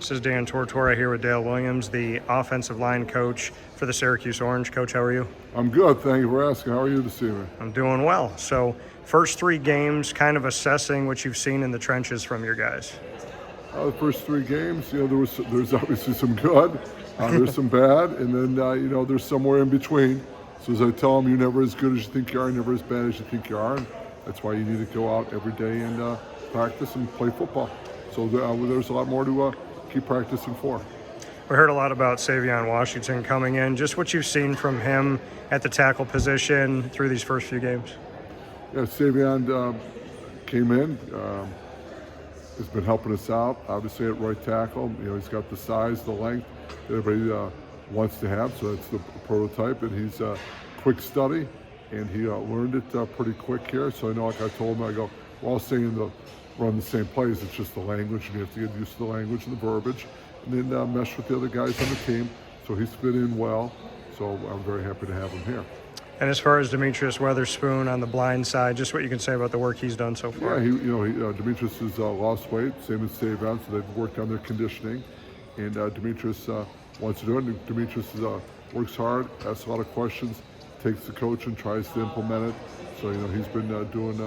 This is Dan Tortora here with Dale Williams, the offensive line coach for the Syracuse Orange. Coach, how are you? I'm good. Thank you for asking. How are you this evening? I'm doing well. So, first 3 games, kind of assessing what you've seen in the trenches from your guys. The first 3 games, there's obviously some good, there's some bad, and then there's somewhere in between. So as I tell them, you're never as good as you think you are, never as bad as you think you are, and that's why you need to go out every day and practice and play football. So there's a lot more to keep practicing for. We heard a lot about Savion Washington coming in. Just what you've seen from him at the tackle position through these first few games. Yeah, Savion came in. Has been helping us out, obviously at right tackle. He's got the size, the length that everybody wants to have, so that's the prototype, and he's a quick study, and he learned it pretty quick here. So I know, like I told him, I go, we're all saying to run the same plays, it's just the language, and you have to get used to the language and the verbiage, and then mesh with the other guys on the team. So he's fit in well, so I'm very happy to have him here. And as far as Demetrius Weatherspoon on the blind side, just what you can say about the work he's done so far. Yeah, Demetrius has lost weight, same as Savion, so they've worked on their conditioning. And Demetrius wants to do it. And Demetrius works hard, asks a lot of questions, takes the coach and tries to implement it. So, he's been doing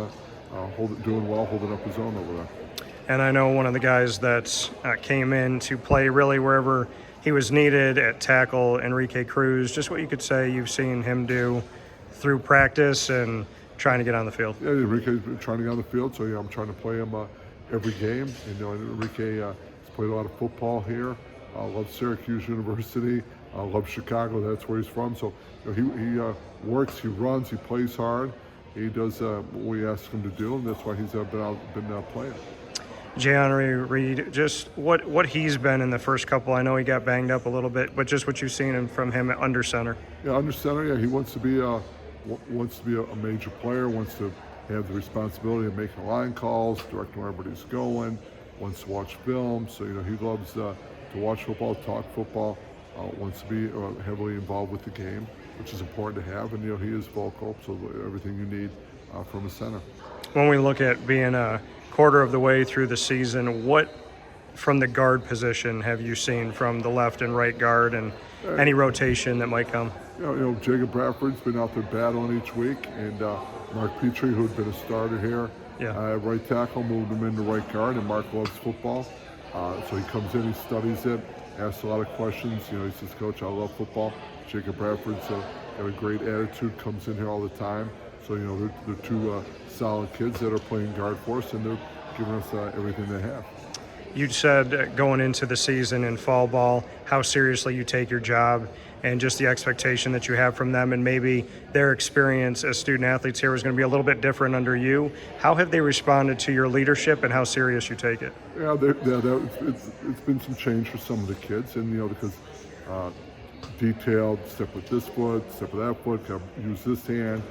well, holding up his own over there. And I know one of the guys that came in to play really wherever he was needed at tackle, Enrique Cruz, just what you could say you've seen him do through practice and trying to get on the field. Yeah, Enrique's been trying to get on the field, so I'm trying to play him every game. Enrique has played a lot of football here. Loves Syracuse University. Loves Chicago. That's where he's from. So he works, he runs, he plays hard. He does what we ask him to do, and that's why he's been playing. January Reed, just what he's been in the first couple. I know he got banged up a little bit, but just what you've seen from him under center. Yeah, under center. Yeah, he wants to be a major player. Wants to have the responsibility of making line calls, directing where everybody's going. Wants to watch film. So he loves to watch football, talk football. Wants to be heavily involved with the game, which is important to have. And he is vocal, so everything you need from a center. When we look at being a quarter of the way through the season, what from the guard position have you seen from the left and right guard, and any rotation that might come? Jakob Bradford's been out there battling each week, and Mark Petry, who had been a starter here, right tackle, moved him into right guard, and Mark loves football. So he comes in, he studies it, asks a lot of questions. He says, Coach, I love football. Jakob Bradford's got a great attitude, comes in here all the time. So, they're 2 solid kids that are playing guard for us, and they're giving us everything they have. You said going into the season in fall ball, how seriously you take your job and just the expectation that you have from them, and maybe their experience as student athletes here is going to be a little bit different under you. How have they responded to your leadership and how serious you take it? Yeah, it's been some change for some of the kids, and because detailed, step with this foot, step with that foot, use this hand,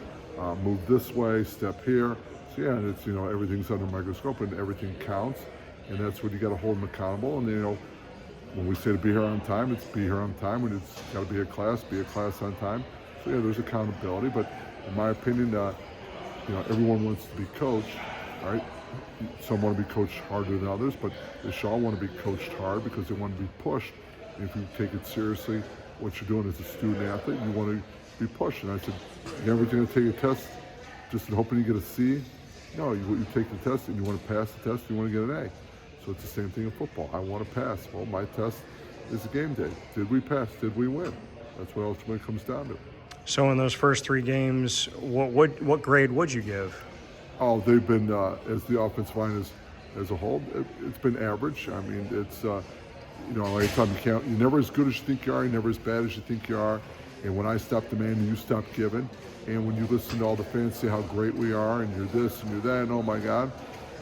move this way, step here. So yeah, it's everything's under a microscope and everything counts, and that's what you got to hold them accountable. And when we say to be here on time, it's be here on time. When it's got to be a class on time. So yeah, there's accountability. But in my opinion, everyone wants to be coached, right? Some want to be coached harder than others, but they should all want to be coached hard because they want to be pushed. And if you take it seriously, what you're doing as a student athlete, you want to be pushed. And I said, you're never going to take a test just in hoping you get a C. No, you take the test and you want to pass the test, you want to get an A. So it's the same thing in football. I want to pass. Well, my test is a game day. Did we pass? Did we win? That's what ultimately it comes down to. So in those first 3 games, what grade would you give? Oh, they've been, as the offensive line as a whole, it's been average. I mean, it's, like I tell them, you're never as good as you think you are, you're never as bad as you think you are. And when I stop demanding, you stop giving. And when you listen to all the fans say how great we are, and you're this and you're that, and oh my God,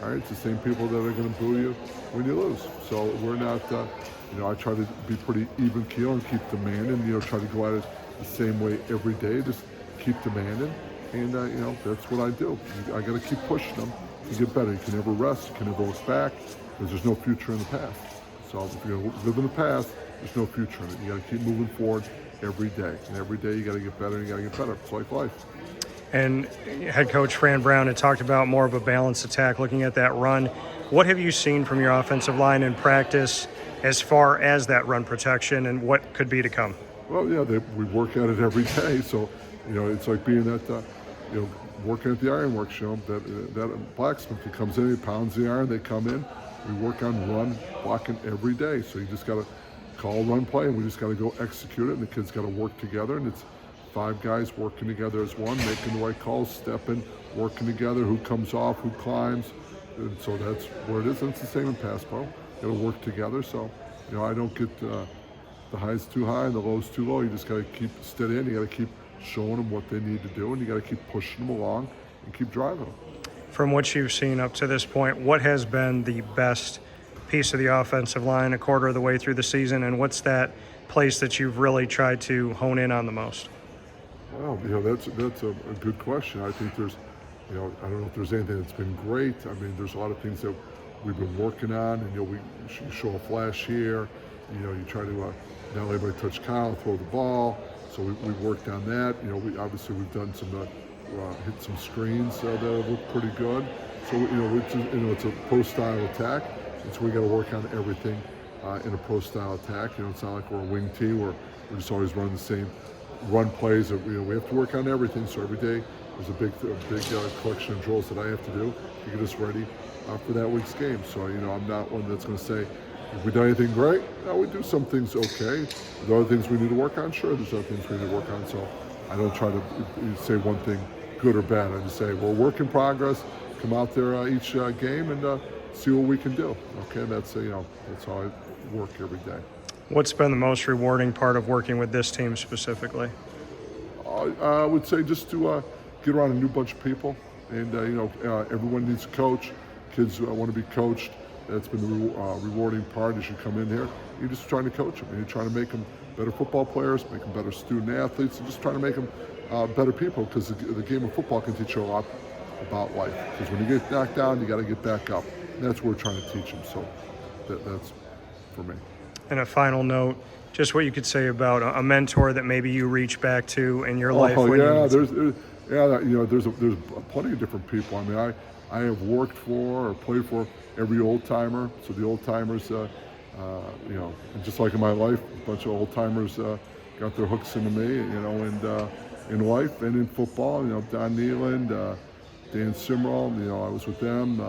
all right, it's the same people that are going to boo you when you lose. So we're not, I try to be pretty even keel and keep demanding, try to go at it the same way every day, just keep demanding. And, that's what I do. I got to keep pushing them to get better. You can never rest, you can never look back, because there's no future in the past. So if you're going to live in the past, there's no future in it. You got to keep moving forward every day. And every day you got to get better and you got to get better. It's like life. And head coach Fran Brown had talked about more of a balanced attack, looking at that run. What have you seen from your offensive line in practice as far as that run protection and what could be to come? Well, yeah, we work at it every day. So, it's like being at, working at the ironworks. That blacksmith that comes in, he pounds the iron, they come in. We work on run blocking every day. So you just got to call run play, and we just got to go execute it. And the kids got to work together, and it's 5 guys working together as one, making the right calls, stepping, working together. Who comes off, who climbs, and so that's where it is. And it's the same in pass pro. Got to work together. So, I don't get the highs too high and the lows too low. You just got to keep steady in. You got to keep showing them what they need to do, and you got to keep pushing them along and keep driving them. From what you've seen up to this point, what has been the best piece of the offensive line a quarter of the way through the season, and what's that place that you've really tried to hone in on the most? Well, that's a good question. I think there's, I don't know if there's anything that's been great. I mean, there's a lot of things that we've been working on, and we show a flash here. You try to not let anybody touch Kyle, throw the ball. So we worked on that. We've done some hit some screens that look pretty good. So it's a pro style attack, and so we got to work on everything in a pro style attack. It's not like we're a wing team where we're just always running the same run plays. We have to work on everything. So every day there's a big collection of drills that I have to do to get us ready for that week's game. So I'm not one that's going to say, if we done anything great, no, we do some things okay. There are other things we need to work on. Sure, there's other things we need to work on. So I don't try to say one thing good or bad. I just say we're work in progress. Come out there each game and see what we can do. Okay, that's that's how I work every day. What's been the most rewarding part of working with this team specifically? I would say just to get around a new bunch of people, and everyone needs a coach. Kids want to be coached. That's been the rewarding part as you come in here. You're just trying to coach them. And you're trying to make them better football players, make them better student athletes, and just trying to make them better people, because the game of football can teach you a lot about life. Because when you get knocked down, you got to get back up. And that's what we're trying to teach them. So that's for me. And a final note, just what you could say about a mentor that maybe you reach back to in your life. There's plenty of different people. I mean, I have worked for or played for every old timer. So the old timers, and just like in my life, a bunch of old timers got their hooks into me, and in life and in football. Don Nealand, Dan Simmerall, I was with them.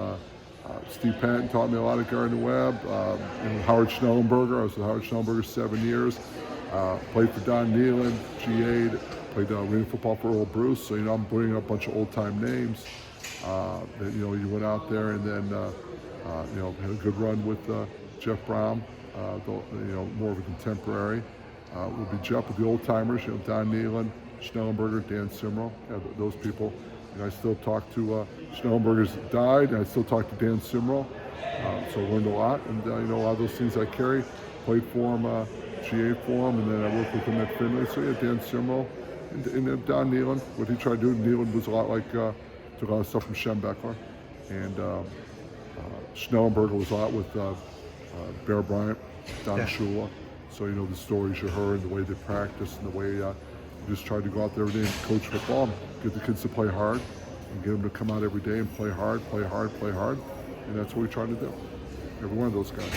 Steve Patton taught me a lot at Gardner-Webb. Howard Schnellenberger, I was with Howard Schnellenberger 7 years. Played for Don Nealand, GA'd, played arena football for Earl Bruce. So I'm bringing up a bunch of old-time names that you went out there, and then had a good run with Jeff Brown, more of a contemporary. Will be Jeff with the old timers, Don Nealand, Schnellenberger, Dan Simmerall, those people. I still talk to Schnellenberger's died, and I still talk to Dan Simmerall. So I learned a lot, and a lot of those things I carry. Played for him, GA for him, and then I worked with him at Finley. So Dan Simmerall and then Don Nealand. What he tried to do, Nealand was a lot like took a lot of stuff from Schembeckler, and Schnellenberger was a lot with Bear Bryant, Don Shula. So the stories you heard, the way they practiced, and the way you just tried to go out there every day and coach football, and get the kids to play hard, and get them to come out every day and play hard, and that's what we try to do. Every one of those guys.